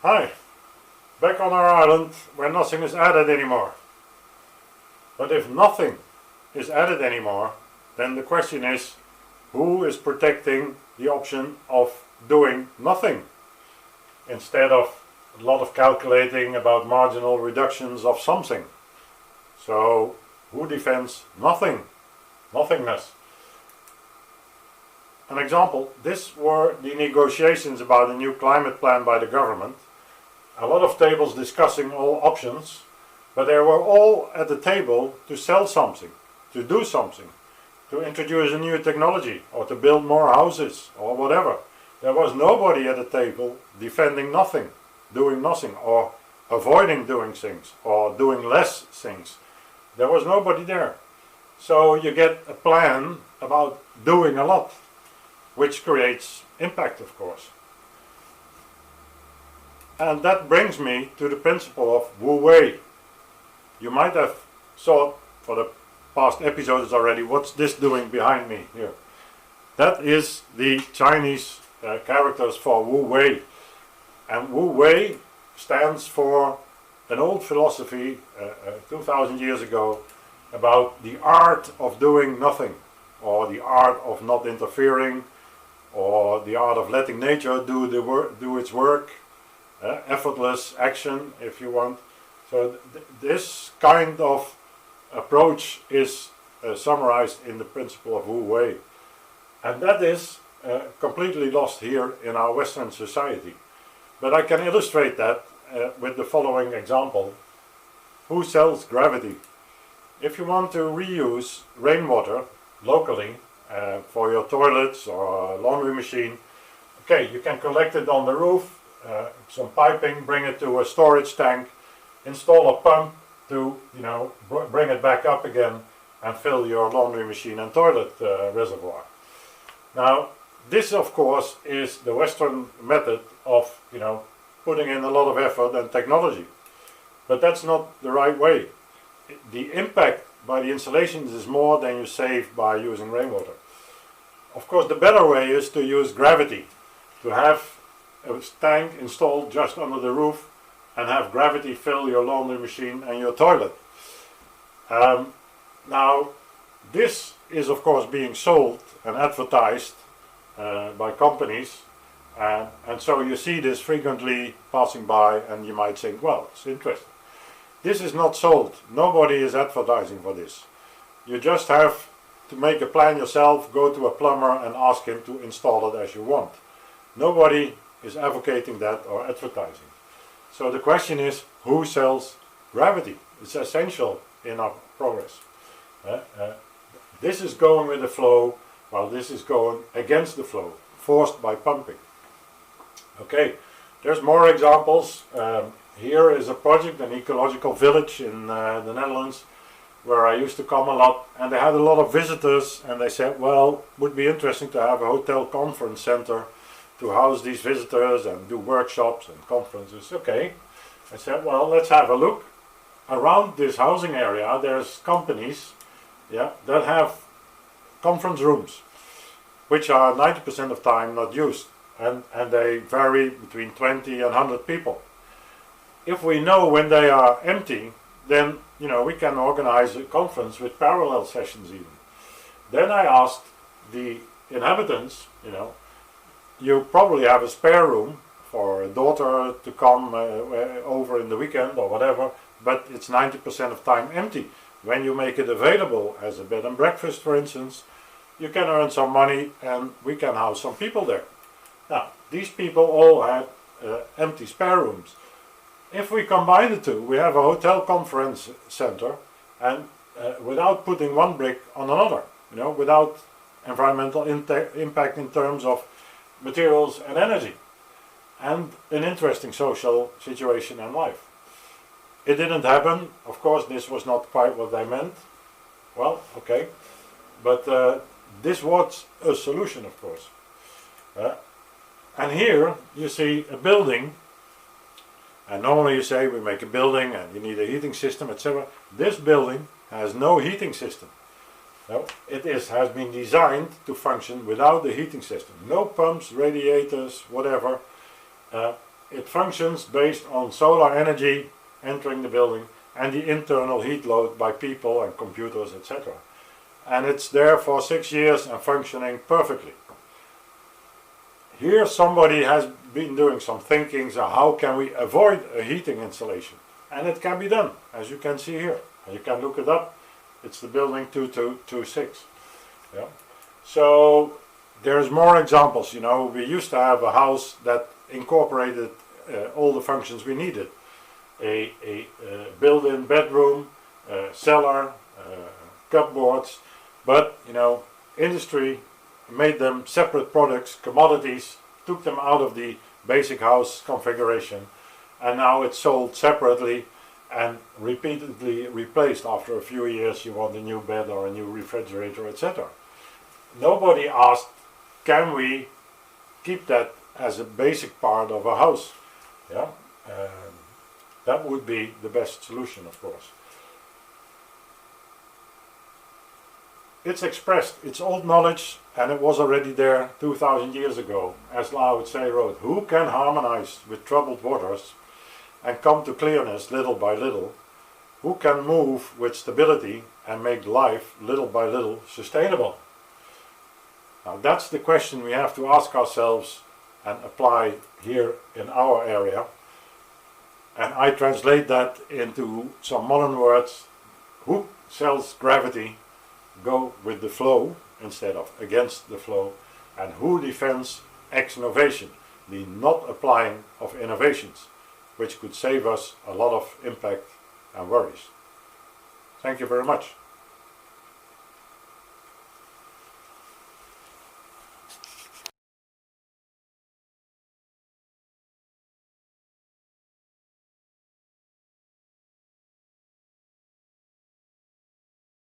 Hi, back on our island where nothing is added anymore. But if nothing is added anymore, then the question is, who is protecting the option of doing nothing? Instead of a lot of calculating about marginal reductions of something. So, who defends nothing? Nothingness. An example, this were the negotiations about a new climate plan by the government. A lot of tables discussing all options, but they were all at the table to sell something, to do something, to introduce a new technology, or to build more houses, or whatever. There was nobody at the table defending nothing, doing nothing, or avoiding doing things, or doing less things. There was nobody there. So you get a plan about doing a lot, which creates impact, of course. And that brings me to the principle of Wu Wei. You might have thought for the past episodes already, what's this doing behind me here? That is the Chinese characters for Wu Wei. And Wu Wei stands for an old philosophy 2000 years ago about the art of doing nothing, or the art of not interfering, or the art of letting nature do its work, effortless action, if you want. So this kind of approach is summarized in the principle of Wu Wei, and that is completely lost here in our Western society. But I can illustrate that with the following example. Who sells gravity? If you want to reuse rainwater locally for your toilets or laundry machine, okay, you can collect it on the roof, some piping, bring it to a storage tank, install a pump to, bring it back up again and fill your laundry machine and toilet reservoir. Now, this of course is the Western method of, putting in a lot of effort and technology. But that's not the right way. The impact by the installations is more than you save by using rainwater. Of course, the better way is to use gravity, to have a tank installed just under the roof and have gravity fill your laundry machine and your toilet. Now, this is of course being sold and advertised by companies, and so you see this frequently passing by, and you might think, well, it's interesting. This is not sold. Nobody is advertising for this. You just have to make a plan yourself, go to a plumber and ask him to install it as you want. Nobody is advocating that or advertising. So the question is, who sells gravity? It's essential in our progress. This is going with the flow, while this is going against the flow, forced by pumping. Okay, there's more examples. Here is a project, an ecological village in the Netherlands, where I used to come a lot, and they had a lot of visitors, and they said, well, it would be interesting to have a hotel conference center to house these visitors and do workshops and conferences. Okay, I said, well, let's have a look. Around this housing area there's companies that have conference rooms, which are 90% of time not used, and they vary between 20 and 100 people. If we know when they are empty, then we can organize a conference with parallel sessions even. Then I asked the inhabitants, you probably have a spare room for a daughter to come over in the weekend or whatever, but it's 90% of time empty. When you make it available as a bed and breakfast, for instance, you can earn some money and we can house some people there. Now, these people all had empty spare rooms. If we combine the two, we have a hotel conference center, and without putting one brick on another, without environmental impact in terms of materials and energy, and an interesting social situation and life. It didn't happen. Of course, this was not quite what I meant. Well, okay, but this was a solution, of course. And here you see a building. And normally you say we make a building and you need a heating system, etc. This building has no heating system. No, it has been designed to function without the heating system. No pumps, radiators, whatever. it functions based on solar energy entering the building and the internal heat load by people and computers, etc. And it's there for 6 years and functioning perfectly. Here somebody has been doing some thinking, so how can we avoid a heating installation? And it can be done, as you can see here. You can look it up. It's the building 2226. Yeah. So there's more examples. You know, we used to have a house that incorporated all the functions we needed. A built-in bedroom, cellar, cupboards, but you know, industry made them separate products, commodities, took them out of the basic house configuration, and now it's sold separately and repeatedly replaced. After a few years you want a new bed or a new refrigerator, etc. Nobody asked, can we keep that as a basic part of a house? Yeah, that would be the best solution, of course. It's expressed, it's old knowledge, and it was already there 2000 years ago. As Lao Tse wrote, who can harmonize with troubled waters and come to clearness little by little? Who can move with stability and make life little by little sustainable? Now that's the question we have to ask ourselves and apply here in our area. And I translate that into some modern words. Who sells gravity? Go with the flow instead of against the flow. And who defends ex-novation, the not applying of innovations, which could save us a lot of impact and worries. Thank you very much.